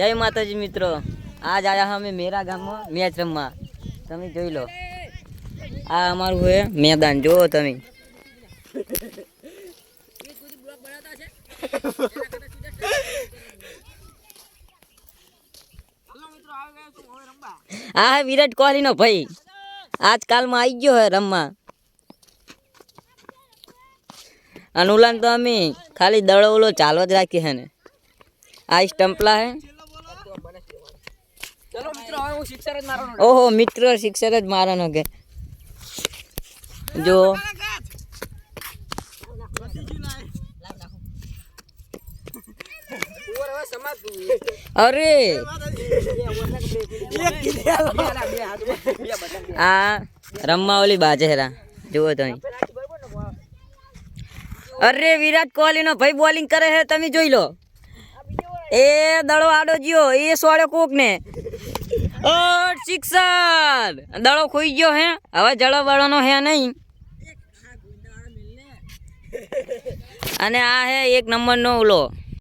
जय माताजी मित्रों, आज आया हमें मेरा गाम में मैच रमवा। तमे જોઈ લો, આ અમારું હે મેદાન જો તમે। આ હે વિરાટ કોહલી નો ભાઈ, આજકાલ માં આવી ગયો હે રમવા। अनुलान तो अमी खाली दड़ो ओलो चालवा ज राखी है ने। आ स्टम्पला है। चलो मित्र, हूँ सिक्सर ज मारनो। ओहो मित्र सिक्सर ज मारनो के जो अरे आ रम्मा ओली बाजेरा जो तई। अरे विराट कोहली नो भाई बॉलिंग करे है, तमे જોઈ લો। ए दड़ो आडो जियो, ए सोड़े कोक ने और सिक्सर दड़ो खोई गयो है। हवे जड़ो बड़ो है नहीं। अने आ है एक नंबर नो ओलो